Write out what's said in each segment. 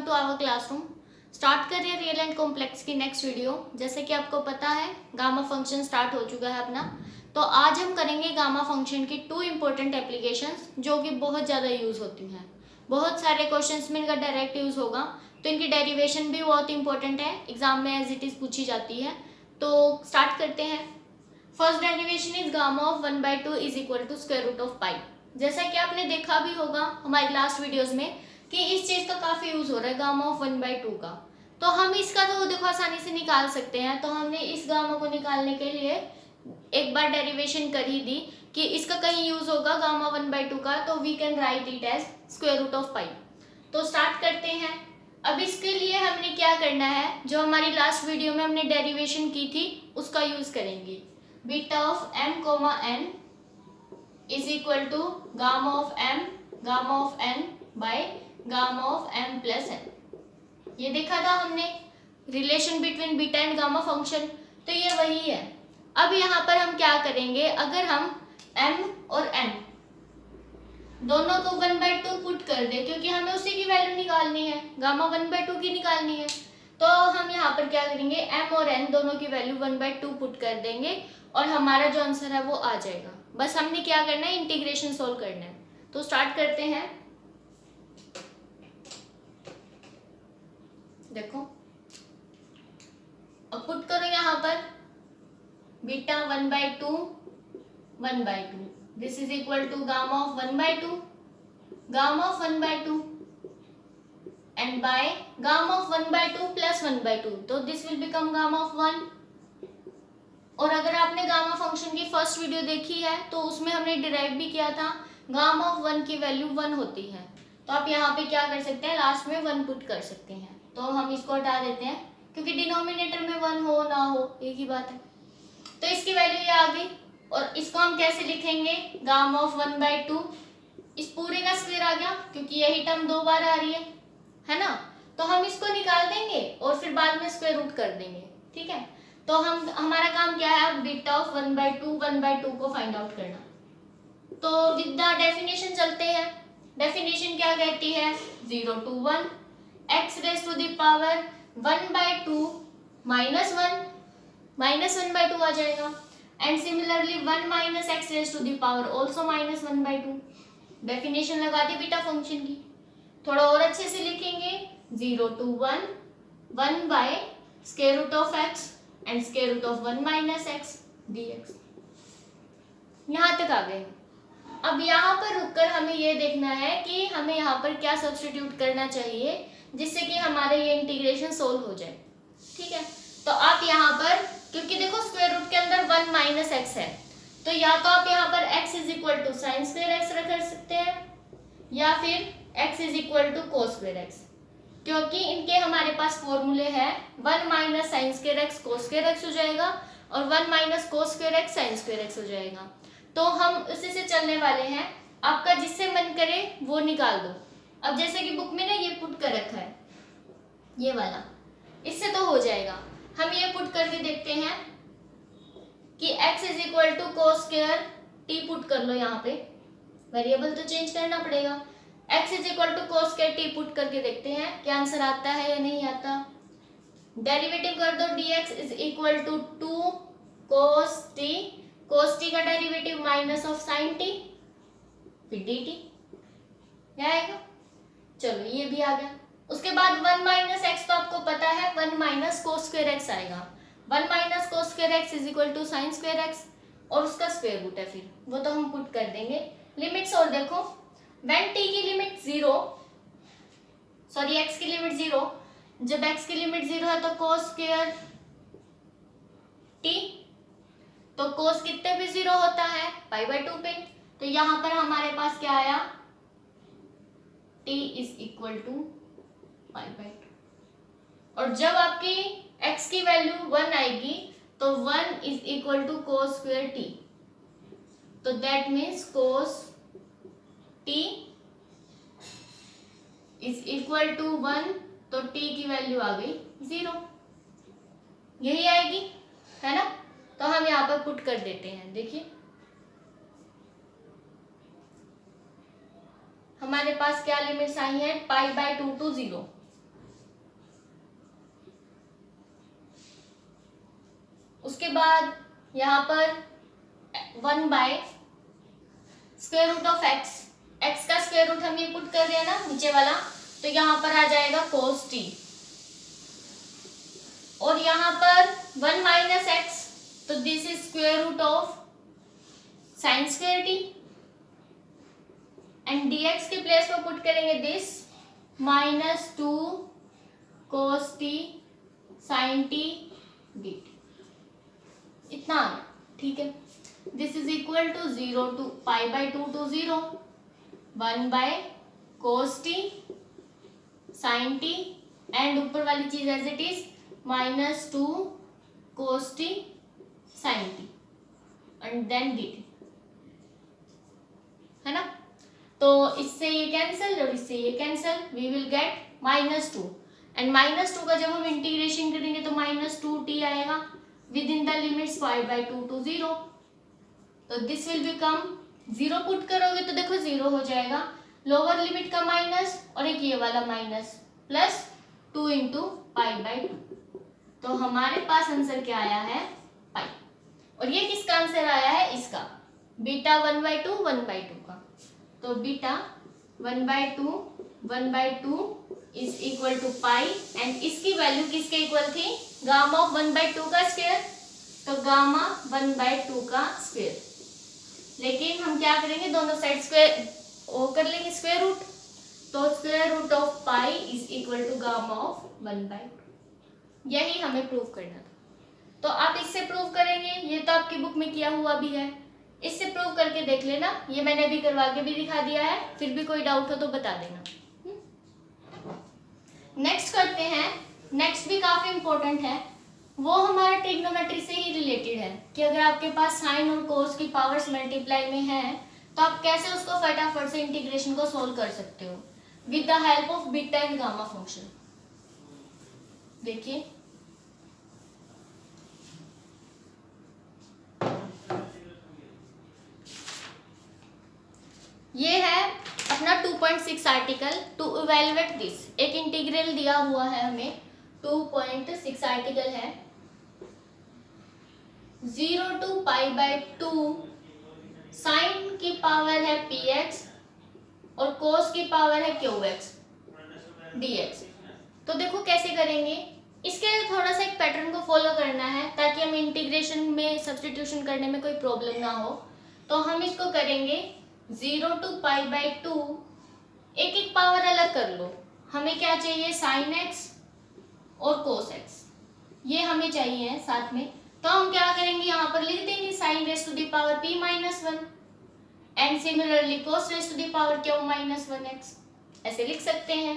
To our classroom. Start करिए real and complex की next video. जैसे कि आपको पता है गामा फंक्शन स्टार्ट हो चुका है अपना। तो आज हम करेंगे गामा फंक्शन की 2 इंपॉर्टेंट एप्लीकेशंस जो कि बहुत ज़्यादा यूज़ होती हैं। बहुत सारे क्वेश्चंस में इनका डायरेक्ट यूज़ होगा, तो इनकी डेरिवेशन भी बहुत इंपॉर्टेंट है, एग्जाम में एज इट इज़ पूछी जाती है। तो स्टार्ट करते हैं। First derivation is gamma of 1/2 is equal to square root of pi. जैसा कि आपने देखा भी होगा हमारी लास्ट वीडियोस में कि इस चीज़ का काफ़ी यूज़ हो रहा है गामा ऑफ 1/2 का। तो हम इसका तो देखो आसानी से निकाल सकते हैं। तो हमने इस गामा को निकालने के लिए एक बार डेरिवेशन कर ही दी कि इसका कहीं यूज़ होगा गामा 1/2 का, तो we can write it as square root of pi. तो स्टार्ट करते हैं। अब इसके लिए हमने क्या करना है, जो हमारी लास्ट वीडियो में हमने डेरिवेशन की थी उसका यूज़ करेंगे। Beta of m comma n is equal to gamma of n by gamma of m plus n। ये देखा था हमने relation between beta and gamma function, तो ये वही है। अब यहाँ पर हम क्या करेंगे, अगर हम m और n दोनों को 1/2 पुट कर दे, क्योंकि हमें उसी की वैल्यू निकालनी है, गामा 1/2 की निकालनी है। तो हम यहाँ पर क्या करेंगे, m और n दोनों की वैल्यू 1/2 पुट कर देंगे और हमारा जो आंसर है वो आ जाएगा। बस हमने क्या करना है, इंटीग्रेशन सोल्व करना है। तो स्टार्ट करते हैं। देखो अब पुट करो यहाँ पर beta 1/2 this is equal to gamma of 1/2 and by gamma of 1/2 plus 1/2, तो this will become gamma of 1। और अगर आपने गामा फंक्शन की फर्स्ट वीडियो देखी है तो उसमें हमने डिराइव भी किया था, गामा ऑफ 1 की वैल्यू 1 होती है। तो आप यहाँ पे क्या कर सकते हैं, लास्ट में 1 पुट कर सकते हैं। तो हम इसको हटा देते हैं क्योंकि डिनोमिनेटर में 1 हो ना हो एक ही बात है। तो इसकी वैल्यू ये आ गई। और इसको हम कैसे लिखेंगे, गामा ऑफ 1/2 इस पूरे का स्क्वायर आ गया क्योंकि यही टर्म 2 बार आ रही है ना। तो हम इसको निकाल देंगे और फिर बाद में स्क्वायर रूट कर देंगे, ठीक है। तो हमारा काम क्या है, अब बीटा ऑफ 1/2 को फाइंड आउट करना। तो विद द डेफिनेशन चलते हैं। डेफिनेशन क्या कहती है, 0 to 1 x raise to the power 1/2 -1 आ जाएगा। And similarly 1 minus x raise to the power also -1/2। Definition लगा दी बीटा फंक्शन की। थोड़ा और अच्छे से लिखेंगे, 0 to 1 by square root of x and square root of 1 minus x dx। यहाँ तक आ गए। अब यहाँ पर रुककर हमें ये देखना है कि हमें यहाँ पर क्या सब्स्टिट्यूट करना चाहिए जिससे कि हमारा ये इंटीग्रेशन सोल्व हो जाए, ठीक है। तो आप यहाँ पर, क्योंकि देखो स्क्वायर रूट के अंदर 1 माइनस एक्स है, तो या तो आप यहाँ पर x is equal to sine square x रख सकते हैं या फिर x is equal to cos square x, क्योंकि इनके हमारे पास फॉर्मूले हैं 1 minus sine square x cos square x हो जाएगा और 1 minus cos square x sine square x हो जाएगा। तो हम उसी से चलने वाले हैं, आपका जिससे मन करे वो निकाल दो। अब जैसे कि बुक में ना ये पुट कर रखा है, ये वाला, इससे तो हो जाएगा। हम ये पुट करके देखते हैं कि x is equal to cos square t put कर लो, यहाँ पे वेरिएबल तो चेंज करना पड़ेगा। x is equal to cos square t put करके देखते हैं क्या आंसर आता है या नहीं आता। डेरिवेटिव कर दो, dx is equal to 2 cos t का derivative minus of sine t फिर dt, क्या आएगा। चलो ये भी आ गया। उसके बाद 1 माइनस एक्स तो आपको पता है 1 माइनस कोस स्क्वायर एक्स आएगा। 1 minus cos square x is equal to sine square x और उसका स्क्वायर रूट है, फिर वो तो हम पुट कर देंगे। लिमिट्स और देखो, व्हेन t की लिमिट 0, सॉरी x की लिमिट 0, जब x की लिमिट 0 है तो कोस स्क्वायर t, तो कोस कितने पे 0 होता है, π/2 पे। तो यहाँ पर हमारे पास क्या आया, t इज इक्वल टू π/2। और जब आपकी x की वैल्यू 1 आएगी तो 1 is equal to cos square t, तो that means cos t is equal to 1, तो t की वैल्यू आ गई 0, यही आएगी, है ना। तो हम यहाँ पर पुट कर देते हैं। देखिए हमारे पास क्या लिमिट्स आई है, π/2 to 0। उसके बाद यहाँ पर 1 by square root of x, x का स्क्वायर रूट हम ये पुट कर रहे हैं ना नीचे वाला, तो यहाँ पर आ जाएगा cos t, और यहाँ पर 1 माइनस एक्स, तो this is square root of sine square t, and dx के प्लेस पर पुट करेंगे this minus 2 cos t sin t dt, इतना ठीक है। This is equal to 0 to pi by 2 to 0, 1 by cos t sin t, and ऊपर वाली चीज as it is minus 2 cos t sin t and then dt, है ना। तो इससे ये कैंसिल और इससे ये cancel, we will get -2, and -2 का जब हम इंटीग्रेशन करेंगे तो -2t आएगा within the limits pi by 2 to 0, तो दिस विल बिकम 0 पुट करोगे तो देखो 0 हो जाएगा, लोअर लिमिट का माइनस और एक ये वाला minus, plus 2 into pi by 2, तो हमारे पास आंसर क्या आया है पाई, और ये किसका आंसर आया है इसका, बीटा 1/2 1/2 का, तो beta 1/2 is equal to pi, and इसकी वैल्यू किसके इक्वल थी, गामा ऑफ 1/2 का स्क्वायर, तो गामा 1/2 का स्क्वायर, लेकिन हम क्या करेंगे दोनों साइड स्क्वायर वो कर लेंगे स्क्वायर रूट, तो square root of pi is equal to gamma of 1/2, यही हमें प्रूव करना था। तो आप इससे प्रूव करेंगे, ये तो आपकी बुक में किया हुआ भी है, इससे प्रूव करके देख लेना, ये मैंने अभी करवा के भी दिखा दिया है, फिर भी कोई डाउट हो तो बता देना। नेक्स्ट करते हैं, नेक्स्ट भी काफी इंपॉर्टेंट है, वो हमारा ट्रिग्नोमेट्री से ही रिलेटेड है कि अगर आपके पास साइन और कोस की पावर्स मल्टीप्लाई में है तो आप कैसे उसको फटाफट से इंटीग्रेशन को सोल्व कर सकते हो with the help of beta and gamma function. देखिए ये है अपना 2.6 आर्टिकल, टू इवेलुएट दिस, एक इंटीग्रल दिया हुआ है हमें, 2.6 आर्टिकल है, 0 टू पाई बाय 2 साइन की पावर है px और कोस की पावर है qx dx। तो देखो कैसे करेंगे, इसके लिए थोड़ा सा एक पैटर्न को फॉलो करना है ताकि हमें इंटीग्रेशन में सब्स्टिट्यूशन करने में कोई प्रॉब्लम ना हो। तो हम इसको करेंगे 0 टू पाई बाय 2, एक एक पावर अलग कर लो, हमें क्या चाहिए साइन x और कोस x, ये हमें चाहिए साथ में। तो हम क्या करेंगे यहाँ पर लिख देंगे sine raise to the power p minus 1 and similarly cos raise to the power q minus 1x, ऐसे लिख सकते हैं।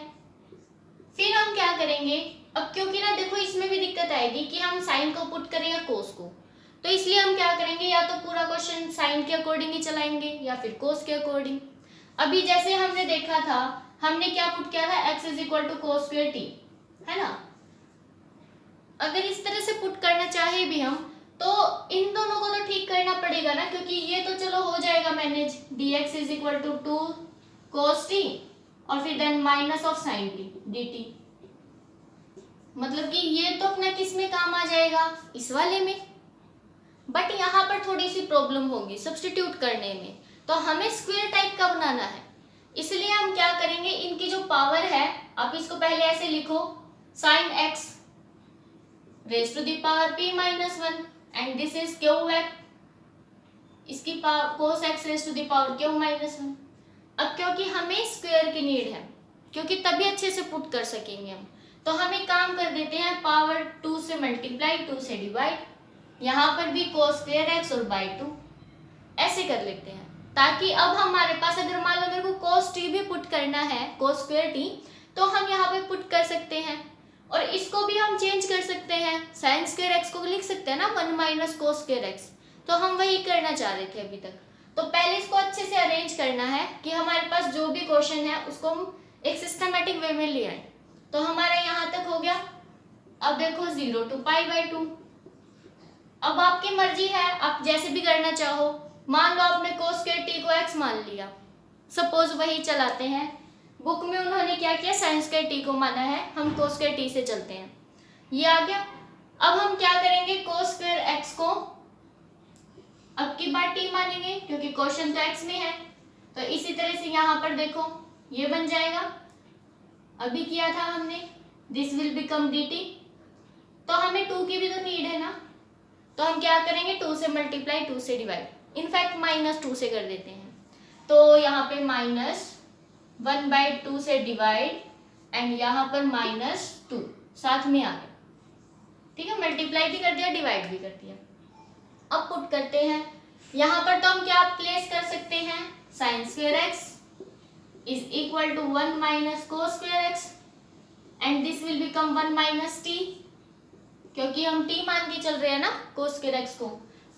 फिर हम क्या करेंगे, अब क्योंकि ना देखो इसमें भी दिक्कत आएगी कि हम साइन को पुट करें या कोस को, तो इसलिए हम क्या करेंगे या तो पूरा क्वेश्चन साइन के अकॉर्डिंग ही चलाएंगे या फिर कोस के अकॉर्डिंग। अभी जैसे हमने देखा था, हमने क्या पुट किया था, x is equal to cos square t, है ना। अगर इस तरह से पुट करना चाहे भी हम तो इन दोनों को तो ठीक करना पड़ेगा ना, क्योंकि ये तो चलो हो जाएगा manage, dx is equal to 2 cos t और फिर then minus of sine t dt, मतलब कि ये तो अपना किस में काम आ जाएगा, इस वाले में। बट यहाँ पर थोड़ी सी प्रॉब्लम होगी सब्स्टिट्यूट करने में, तो हमें स्क्वायर टाइप का बनाना है, इसलिए हम क्या करेंगे, इनकी जो पावर है आप इसको पहले ऐसे लिखो, sine x raise to the power p minus 1 and this is qx, इसकी cos x raise to the power q minus 1। अब क्योंकि हमें स्क्वायर की नीड है, क्योंकि तभी अच्छे से पुट कर सकेंगे हम, तो हम एक काम कर देते हैं, पावर 2 से मल्टीप्लाई 2 से डिवाइड, यहाँ पर भी cos स्क्वायर x और बाई 2 ऐसे कर लेते हैं, ताकि अब हमारे पास अगर मान लो मेरे को cos t भी पुट करना है, cos स्क्वायर t, तो हम यहाँ पे पुट कर सकते हैं, और इसको भी हम चेंज कर सकते हैं, sin स्क्वायर x को लिख सकते हैं ना 1 माइनस cos स्क्वायर x, तो हम वही करना चाह रहे थे अभी तक। तो पहले इसको अच्छे से अरेंज करना है कि हमारे पास जो भी क्वेश्चन है उसको हम एक सिस्टमेटिक वे में ले आए। तो हमारा यहाँ तक हो गया। अब देखो 0 टू पाई बाय 2, अब आपकी मर्जी है, आप जैसे भी करना चाहो। मान लो आपने cos स्क्वायर t को x मान लिया, सपोज वही चलाते हैं, बुक में उन्होंने क्या किया, sin स्क्वायर t को माना है, हम cos स्क्वायर t से चलते हैं, ये आ गया। अब हम क्या करेंगे, cos स्क्वायर x की बार t मानेंगे क्योंकि क्वेश्चन तो x में है। तो इसी तरह से यहाँ पर देखो ये बन जाएगा, अभी किया था हमने, दिस विल बिकम dt। तो हमें 2 की भी तो नीड है ना, तो हम क्या करेंगे 2 से मल्टीप्लाई 2 से डिवाइड, इनफैक्ट -2 से कर देते हैं। तो यहाँ पे -1/2 से डिवाइड एंड यहाँ पर -2 साथ में आ गया, ठीक है, मल्टीप्लाई भी कर दिया डिवाइड भी कर दिया। अब पुट करते हैं, यहाँ पर तो हम क्या प्लेस कर सकते हैं, sin square x is equal to 1 minus cos square x and this will become 1 minus t, क्योंकि हम t मान के चल रहे हैं ना cos square x को,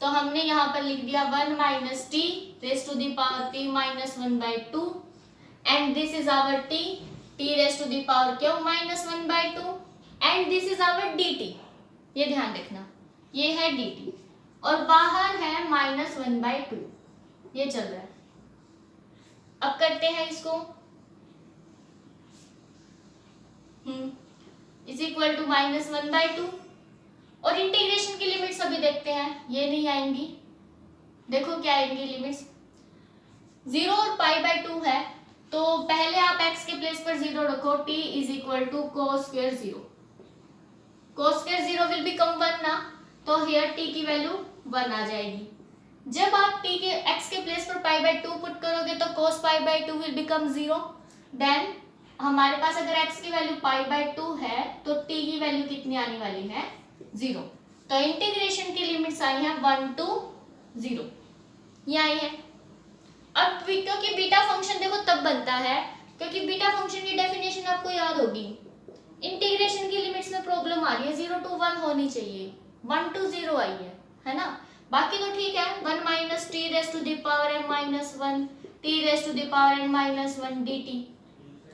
तो हमने यहाँ पर लिख दिया 1 minus t raise to the power p minus 1/2 and this is our t raise to the power q minus 1/2 and this is our dt। ये ध्यान रखना, ये है dt और बाहर है -1/2, ये चल रहा है। अब करते हैं इसको, इज इक्वल टू -1/2 और इंटीग्रेशन की लिमिट्स अभी देखते हैं, ये नहीं आएंगी। देखो क्या आएंगी लिमिट्स, 0 और π/2 है, तो पहले आप x के प्लेस पर 0 रखो, t is equal to cos square 0, cos square 0 will become 1 ना, तो हियर t की वैल्यू 1 आ जाएगी। जब आप t के x के प्लेस पर π/2 पुट करोगे तो cos π/2 विल बिकम 0, देन हमारे पास अगर x की वैल्यू π/2 है तो t की वैल्यू कितनी आने वाली है, 0। तो इंटीग्रेशन की लिमिट्स आई हैं 1 to 0, ये आई है। अब क्योंकि बीटा फंक्शन देखो तब बनता है क्योंकि बीटा फंक्शन की डेफिनेशन आपको याद होगी, इंटीग्रेशन की लिमिट्स में प्रॉब्लम आ रही है, 0 to 1 होनी चाहिए, 1 to 0 आई है ना। बाकी तो ठीक है, 1 minus t raise to the power m minus 1 t raise to the power n minus 1 dt।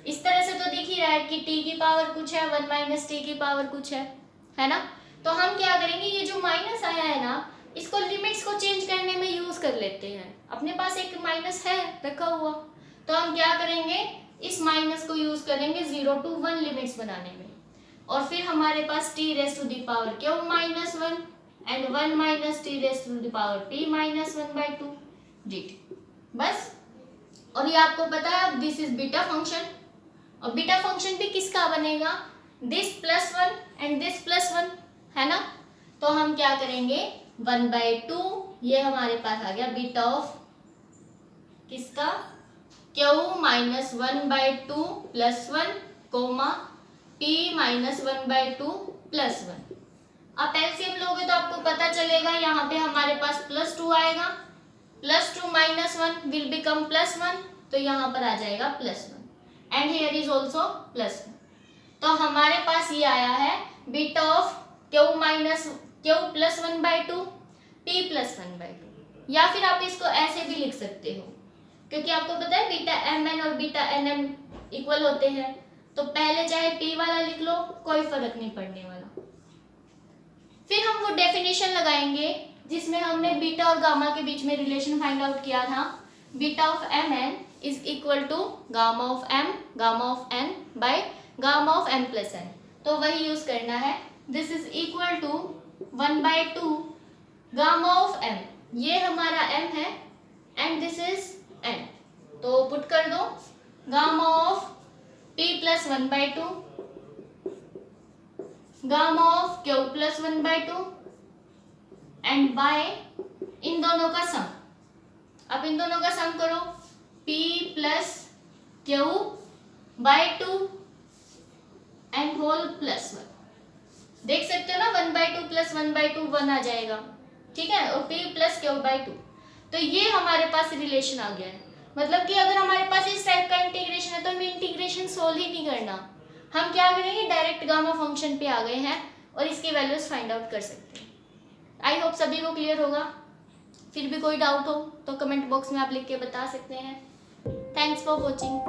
इस तरह से तो दिख ही रहा है कि t की पावर कुछ है, 1 माइनस टी की पावर कुछ है ना। तो हम क्या करेंगे, ये जो माइनस आया है ना, इसको लिमिट्स को चेंज करने में यूज कर लेते हैं। अपने पास एक माइनस है रखा हुआ, तो हम क्या करेंगे, इस माइनस को यूज करेंगे 0 to 1 लिमिट्स बनाने में, और फिर हमारे पास t raise to the power q minus 1 and 1 minus t raise to the power p minus 1/2 dt, बस। और ये आपको पता है अब दिस इज बीटा फंक्शन, और बीटा फंक्शन भी किसका बनेगा, this plus 1 and this plus 1, है ना। तो हम क्या करेंगे 1/2, ये हमारे पास आ गया बीटा ऑफ किसका, q minus 1/2 plus 1 comma p minus 1/2 plus 1। आप एलसीएम लोगे तो आपको पता चलेगा, यहाँ पे हमारे पास +2 आएगा, +2 माइनस 1 विल बिकम +1, तो यहाँ पर आ जाएगा +1 एंड हियर इज ऑल्सो +1। तो हमारे पास ये आया है beta of q plus 1/2 p plus 1/2, या फिर आप इसको ऐसे भी लिख सकते हो क्योंकि आपको पता है बीटा mn और बीटा nm इक्वल होते हैं, तो पहले चाहे p वाला लिख लो, कोई फर्क नहीं पड़ने वाला। फिर हम वो डेफिनेशन लगाएंगे जिसमें हमने बीटा और गामा के बीच में रिलेशन फाइंड आउट किया था, beta of mn is equal to gamma of m gamma of n by gamma of m plus n, तो वही यूज करना है। This is equal to 1/2 gamma of m, ये हमारा m है एंड दिस इज n, तो put कर दो gamma of p plus 1/2 gamma of q plus 1/2 and by इन दोनों का सम। अब इन दोनों का सम करो, p plus q by 2 and whole plus 1। देख सकते हो ना 1/2 प्लस 1/2 1 आ जाएगा, ठीक है, और p प्लस q बाय 2। तो ये हमारे पास रिलेशन आ गया है, मतलब कि अगर हमारे पास इस टाइप का इंटीग्रेशन है तो हमें इंटीग्रेशन सोल्व ही नहीं करना, हम क्या करेंगे डायरेक्ट गामा फंक्शन पे आ गए हैं और इसकी वैल्यूज फाइंड आउट कर सकते हैं। आई होप सभी को क्लियर होगा। फिर भी कोई डाउट हो तो कमेंट बॉक्स में आप लिख के बता सकते हैं। Thanks for watching.